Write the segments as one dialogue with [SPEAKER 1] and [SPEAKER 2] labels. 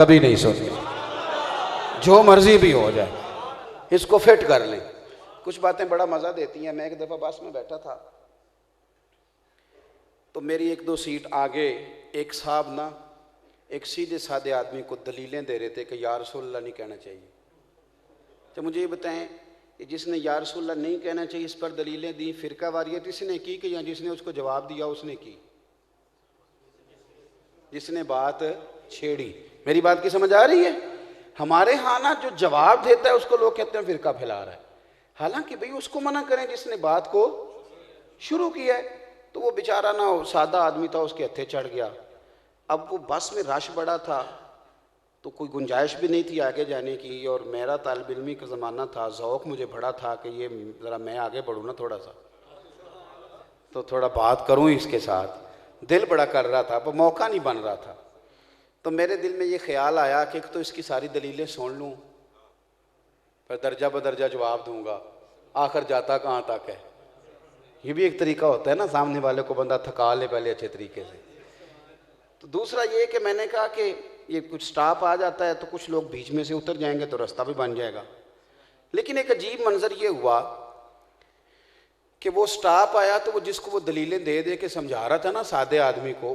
[SPEAKER 1] कभी नहीं सुननी, जो मर्जी भी हो जाए, इसको फिट कर लें। कुछ बातें बड़ा मज़ा देती हैं। मैं एक दफ़ा बस में बैठा था तो मेरी एक दो सीट आगे एक साहब ना एक सीधे साधे आदमी को दलीलें दे रहे थे कि या रसूलल्लाह नहीं कहना चाहिए। तो मुझे ये बताएं कि जिसने या रसूलल्लाह नहीं कहना चाहिए इस पर दलीलें दी, फ़िरका वारियत इसने की कि या जिसने उसको जवाब दिया उसने की? जिसने बात छेड़ी। मेरी बात की समझ आ रही है? हमारे यहाँ ना जो जवाब देता है उसको लोग कहते हैं फ़िरका फैला रहा है। हालांकि भाई उसको मना करें जिसने बात को शुरू किया है। तो वो बेचारा ना सादा आदमी था, उसके हत्थे चढ़ गया। अब वो बस में रश बड़ा था तो कोई गुंजाइश भी नहीं थी आगे जाने की, और मेरा तालिब इल्मी का ज़माना था, ज़ौक़ मुझे बड़ा था कि ये ज़रा मैं आगे बढ़ूँ ना थोड़ा सा, तो थोड़ा बात करूँ इसके साथ। दिल बड़ा कर रहा था पर मौका नहीं बन रहा था। तो मेरे दिल में ये ख्याल आया कि तो इसकी सारी दलीलें सुन लूँ, पर दर्जा बदर्जा जवाब दूंगा, आखिर जाता कहाँ तक है। ये भी एक तरीका होता है ना, सामने वाले को बंदा थका ले पहले अच्छे तरीके से। तो दूसरा ये कि मैंने कहा कि ये कुछ स्टाफ आ जाता है तो कुछ लोग बीच में से उतर जाएंगे तो रास्ता भी बन जाएगा। लेकिन एक अजीब मंजर ये हुआ कि वो स्टाफ आया तो वो जिसको वो दलीलें दे दे के समझा रहा था ना सादे आदमी को,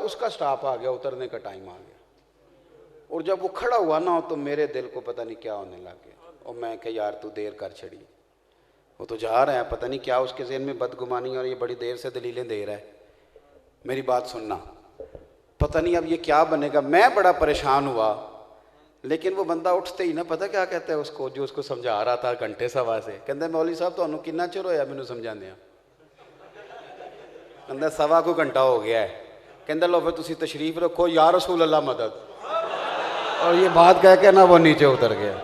[SPEAKER 1] उसका स्टाफ आ गया, उतरने का टाइम आ गया। और जब वो खड़ा हुआ ना तो मेरे दिल को पता नहीं क्या होने लग गया। और मैं कहा यार तू देर कर छड़ी, वो तो जा रहा है, पता नहीं क्या उसके ज़हन में बदगुमानी, और ये बड़ी देर से दलीलें दे रहा है। मेरी बात सुनना, पता नहीं अब ये क्या बनेगा। मैं बड़ा परेशान हुआ। लेकिन वो बंदा उठते ही ना पता क्या कहता है उसको, जो उसको समझा रहा था घंटे सवा से, कहता है मौलवी साहब तुहानू कितना चिर होया मैनू समझाने? कहता सवा को घंटा हो गया है। कहता लो फिर तुसी तशरीफ रखो, या रसूल अल्लाह मदद। और ये बात कह के ना वो नीचे उतर गया।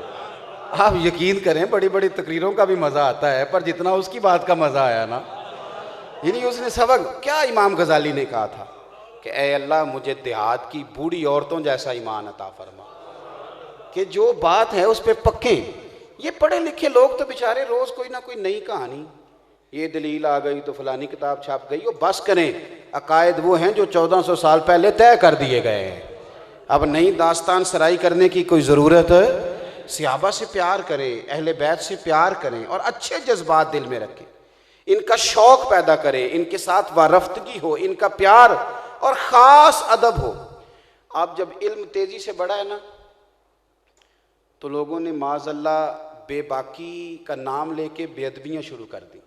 [SPEAKER 1] आप यकीन करें बड़ी बड़ी तकरीरों का भी मज़ा आता है, पर जितना उसकी बात का मज़ा आया ना, यानी उसने सबक क्या इमाम गजाली ने कहा था कि ऐ अल्लाह मुझे देहात की बूढ़ी औरतों जैसा ईमान अता फरमा, कि जो बात है उस पर पक्के। ये पढ़े लिखे लोग तो बेचारे रोज़ कोई ना कोई नई कहानी, ये दलील आ गई तो फलानी किताब छाप गई, वो बस करें। अकायद वो हैं जो 1400 साल पहले तय कर दिए गए हैं। अब नई दास्तान सराई करने की कोई ज़रूरत है? सहाबा से प्यार करें, अहले बैत से प्यार करें और अच्छे जज्बात दिल में रखें, इनका शौक़ पैदा करें, इनके साथ वारफ्तगी हो, इनका प्यार और ख़ास अदब हो। अब जब इल्म तेज़ी से बढ़ा है ना तो लोगों ने माज़अल्लाह बेबाकी का नाम लेके बेअदबियाँ शुरू कर दी।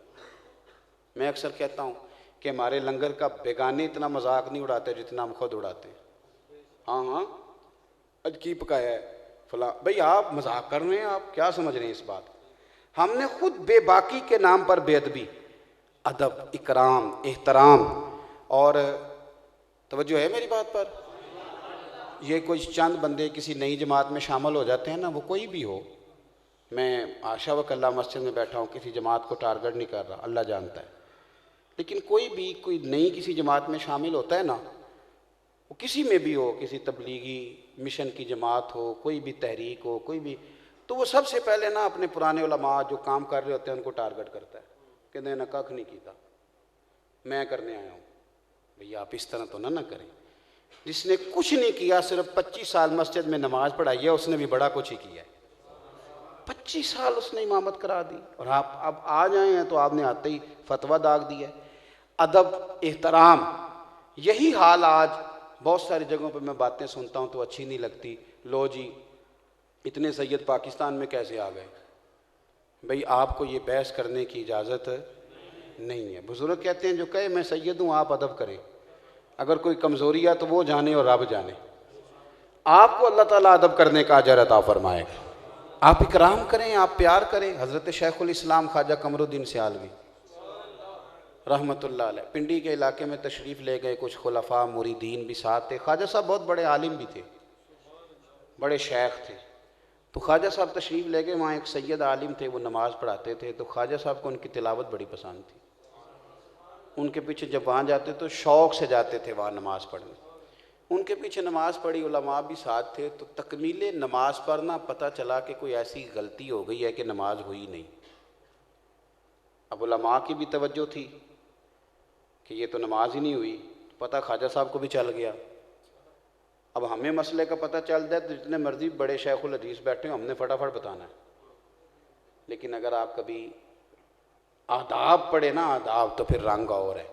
[SPEAKER 1] मैं अक्सर कहता हूँ कि हमारे लंगर का बेगाने इतना मजाक नहीं उड़ाते जितना हम खुद उड़ाते हैं। हाँ हाँ आज की पकाया है फला, भाई आप मजाक कर रहे हैं, आप क्या समझ रहे हैं इस बात? हमने खुद बेबाकी के नाम पर बेअदबी, अदब, इकराम, एहतराम और तवज्जो है मेरी बात पर? ये कोई चंद बंदे किसी नई जमात में शामिल हो जाते हैं ना, वो कोई भी हो, मैं आशा व कल्ला मस्जिद में बैठा हूँ, किसी जमात को टारगेट नहीं कर रहा, अल्लाह जानता है। लेकिन कोई भी कोई नई किसी जमात में शामिल होता है ना, वो किसी में भी हो, किसी तबलीगी मिशन की जमात हो, कोई भी तहरीक हो, कोई भी, तो वो सबसे पहले ना अपने पुराने उलमा जो काम कर रहे होते हैं उनको टारगेट करता है, कहते ना कख नहीं किया, मैं करने आया हूँ। भैया आप इस तरह तो ना करें। जिसने कुछ नहीं किया, सिर्फ 25 साल मस्जिद में नमाज पढ़ाई है, उसने भी बड़ा कुछ ही किया है। 25 साल उसने इमामत करा दी, और आप अब आ जाए हैं तो आपने आते ही फतवा दाग दिया है। अदब, एहतराम, यही हाल आज बहुत सारी जगहों पर मैं बातें सुनता हूँ तो अच्छी नहीं लगती। लो जी इतने सैयद पाकिस्तान में कैसे आ गए? भाई आपको ये बहस करने की इजाज़त नहीं है। बुजुर्ग कहते हैं जो कहे मैं सैयद हूँ आप अदब करें, अगर कोई कमज़ोरी है तो वो जाने और रब जाने। आपको अल्लाह ताला अदब करने का अजर अता फरमाएगा। आप इकराम करें, आप प्यार करें। हज़रत शेखुल इस्लाम ख्वाजा कमरुद्दीन सियालवी रहमतुल्लाह अलैह पिंडी के इलाके में तशरीफ़ ले गए, कुछ खुलफा मुरीदीन भी साथ थे। ख्वाजा साहब बहुत बड़े आलिम भी थे, बड़े शेख थे। तो ख्वाजा साहब तशरीफ़ ले गए, वहाँ एक सैयद आलिम थे, वो नमाज़ पढ़ाते थे। तो ख्वाजा साहब को उनकी तिलावत बड़ी पसंद थी। उनके पीछे जब वहाँ जाते तो शौक़ से जाते थे वहाँ नमाज़ पढ़ने। उनके पीछे नमाज़ पढ़ी, उलमा भी साथ थे। तो तकमीले नमाज पर ना पता चला कि कोई ऐसी गलती हो गई है कि नमाज हुई नहीं। अब उलमा की भी तवज्जो थी कि ये तो नमाज ही नहीं हुई, पता ख्वाजा साहब को भी चल गया। अब हमें मसले का पता चल जाए तो जितने मर्जी बड़े शेखुल हदीस बैठे हो हमने फटाफट बताना है। लेकिन अगर आप कभी आदाब पढ़े ना, आदाब, तो फिर रंग और है।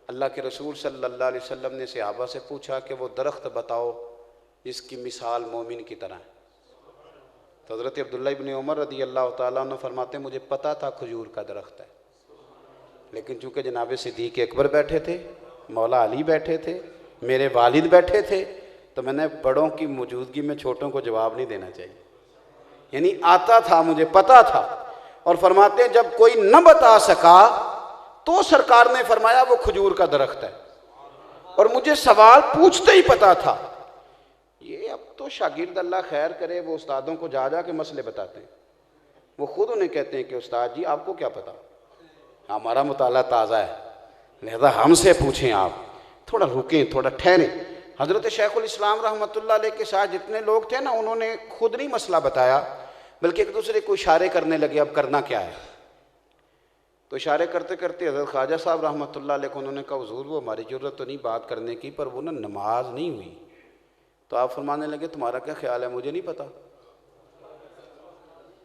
[SPEAKER 1] अल्लाह के रसूल सल्लल्लाहु अलैहि वसल्लम ने सहाबा से पूछा कि वो दरख्त बताओ जिसकी मिसाल मोमिन की तरह है। तो हज़रत अब्दुल्लाह इब्न उमर रदी अल्लाह तआला अन्हु फरमाते मुझे पता था खजूर का दरख्त है, लेकिन चूँकि जनाब सिद्दीक़ अकबर बैठे थे, मौला अली बैठे थे, मेरे वालिद बैठे थे, तो मैंने बड़ों की मौजूदगी में छोटों को जवाब नहीं देना चाहिए। यानी आता था, मुझे पता था। और फरमाते हैं जब कोई न बता सका तो सरकार ने फरमाया वो खजूर का दरख्त है, और मुझे सवाल पूछते ही पता था। ये अब तो शागिर्द अल्लाह खैर करे वो उस्तादों को जा के मसले बताते हैं। वो खुद उन्हें कहते हैं कि उस्ताद जी आपको क्या पता, हमारा मुताला ताज़ा है, लिहाजा हमसे पूछें, आप थोड़ा रुकें, थोड़ा ठहरें। हज़रत शेखुल इस्लाम रहमतुल्लाह अलैह के साथ जितने लोग थे ना, उन्होंने खुद नहीं मसला बताया, बल्कि एक दूसरे को इशारे करने लगे अब करना क्या है। तो इशारे करते करते हज़रत ख्वाजा साहब रहमतुल्लाह अलैह को उन्होंने कहा हुज़ूर वो हमारी ज़रूरत तो नहीं बात करने की, पर वो ना नमाज नहीं हुई। तो आप फरमाने लगे तुम्हारा क्या ख्याल है, मुझे नहीं पता,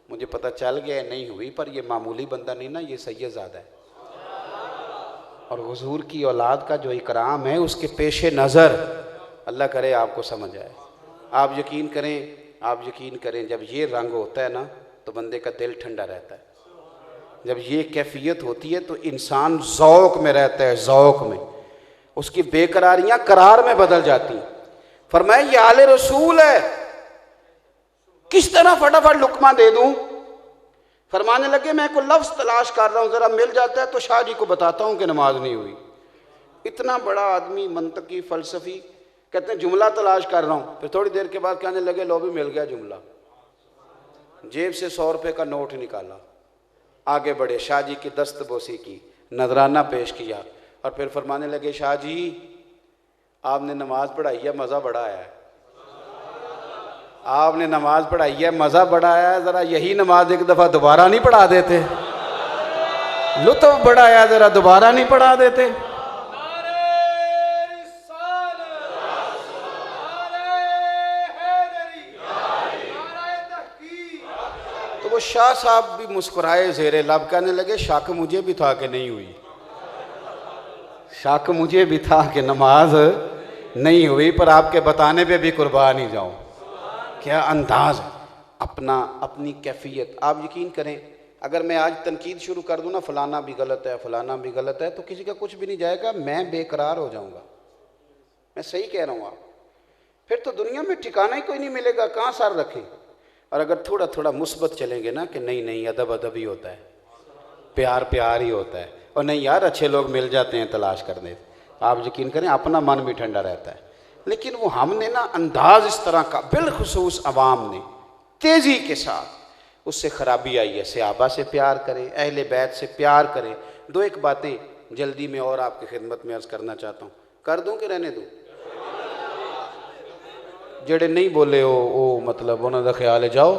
[SPEAKER 1] मुझे पता चल गया नहीं हुई, पर ये मामूली बंदा नहीं ना, ये सैयदज़ादा है। और हुज़ूर की औलाद का जो इकराम है उसके पेशे नज़र अल्लाह करे आपको समझ आए। आप यकीन करें, आप यकीन करें, जब ये रंग होता है ना तो बंदे का दिल ठंडा रहता है। जब ये कैफियत होती है तो इंसान ज़ौक़ में रहता है, ज़ौक़ में, उसकी बेकरारियाँ करार में बदल जाती हैं। फरमाया ये आले रसूल है, किस तरह फटाफट लुकमा दे दूं। फरमाने लगे मैं कोई लफ्ज़ तलाश कर रहा हूँ, ज़रा मिल जाता है तो शाह जी को बताता हूँ कि नमाज नहीं हुई। इतना बड़ा आदमी, मंतकी, फ़लसफ़ी, कहते हैं जुमला तलाश कर रहा हूँ। फिर थोड़ी देर के बाद कहने लगे लो भी मिल गया जुमला। जेब से 100 रुपये का नोट निकाला, आगे बढ़े, शाह जी की दस्तबोसी की, नजराना पेश किया, और फिर फरमाने लगे शाह जी आपने नमाज पढ़ाई है, मज़ा बड़ा आया है, आपने नमाज पढ़ाई है, मज़ा बड़ा आया है, ज़रा यही नमाज एक दफ़ा दोबारा नहीं पढ़ा देते, लुत्फ़ बड़ा आया, ज़रा दोबारा नहीं पढ़ा देते। तो वो शाह साहब भी मुस्कुराए ज़ेरे लब, कहने लगे शक मुझे भी था कि नहीं हुई, शक मुझे भी था कि नमाज नहीं हुई, पर आपके बताने पे भी कुर्बान ही जाऊं। क्या अंदाज, अपना, अपनी कैफियत। आप यकीन करें अगर मैं आज तनकीद शुरू कर दूं ना, फलाना भी गलत है, फलाना भी गलत है, तो किसी का कुछ भी नहीं जाएगा, मैं बेकरार हो जाऊंगा। मैं सही कह रहा हूँ आप, फिर तो दुनिया में ठिकाना ही कोई नहीं मिलेगा, कहाँ सर रखें। और अगर थोड़ा थोड़ा मुस्बत चलेंगे ना कि नहीं नहीं अदब अदब ही होता है, प्यार प्यार ही होता है, और नहीं यार अच्छे लोग मिल जाते हैं तलाश करने, आप यकीन करें अपना मन भी ठंडा रहता है। लेकिन वो हमने ना अंदाज इस तरह का, बिलखुसूस अवाम ने तेज़ी के साथ, उससे ख़राबी आई है। सहाबा से प्यार करें, अहले बैत से प्यार करें। दो एक बातें जल्दी में और आपकी खिदमत में अर्ज़ करना चाहता हूँ, कर दूँ कि रहने दूँ? जेड़े नहीं बोले वो मतलब उन्होंने ख्याल है जाओ,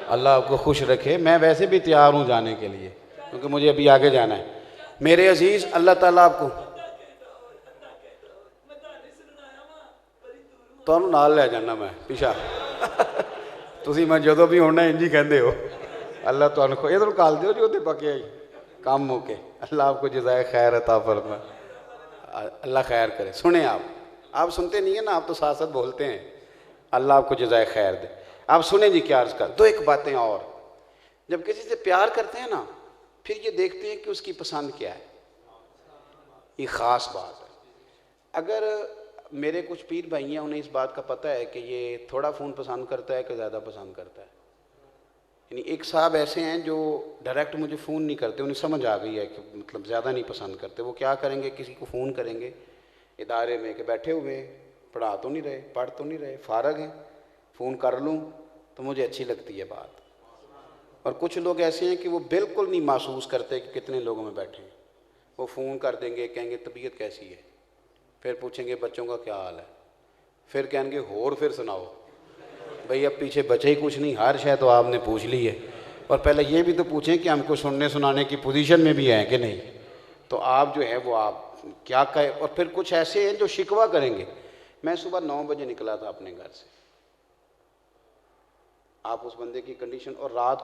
[SPEAKER 1] अल्लाह आपको खुश रखे। मैं वैसे भी तैयार हूँ जाने के लिए, क्योंकि मुझे अभी आगे जाना है। मेरे अजीज़, अल्लाह ताला आपको ਤੁਹਾਨੂੰ ਨਾਲ ਲੈ ਜਾਣਾ मैं पिछा ਤੁਸੀਂ मैं ਜਦੋਂ भी होना इंजी कहते हो। अल्लाह ਤੁਹਾਨੂੰ को इधर काल दियो जो पके आई काम मौके। अल्लाह आपको जज़ाए खैर अता फरमाए, अल्लाह खैर करे। सुने आप सुनते नहीं है ना, आप तो साथ साथ बोलते हैं। अल्लाह आपको जज़ाए खैर दे। आप सुने जी क्या अर्ज़ कर। दो एक बातें और, जब किसी से प्यार करते हैं ना, फिर ये देखते हैं कि उसकी पसंद क्या है। ये ख़ास बात है। अगर मेरे कुछ पीर भाई हैं, उन्हें इस बात का पता है कि ये थोड़ा फ़ोन पसंद करता है कि ज़्यादा पसंद करता है। यानी एक साहब ऐसे हैं जो डायरेक्ट मुझे फ़ोन नहीं करते, उन्हें समझ आ गई है कि मतलब ज़्यादा नहीं पसंद करते। वो क्या करेंगे, किसी को फ़ोन करेंगे इदारे में कि बैठे हुए पढ़ा तो नहीं रहे, पढ़ तो नहीं रहे, फ़ारग हैं, फ़ोन कर लूँ तो मुझे अच्छी लगती है बात। और कुछ लोग ऐसे हैं कि वो बिल्कुल नहीं महसूस करते कि कितने लोगों में बैठे हैं। वो फ़ोन कर देंगे, कहेंगे तबीयत कैसी है, फिर पूछेंगे बच्चों का क्या हाल है, फिर कहेंगे होर फिर सुनाओ। भाई अब पीछे बचे ही कुछ नहीं, हर शय तो आपने पूछ ली है। और पहले ये भी तो पूछें कि हमको सुनने सुनाने की पोजीशन में भी हैं कि नहीं। तो आप जो है वो आप क्या कहें। और फिर कुछ ऐसे हैं जो शिकवा करेंगे मैं सुबह 9 बजे निकला था अपने घर से, आप उस बंदे की कंडीशन, और रात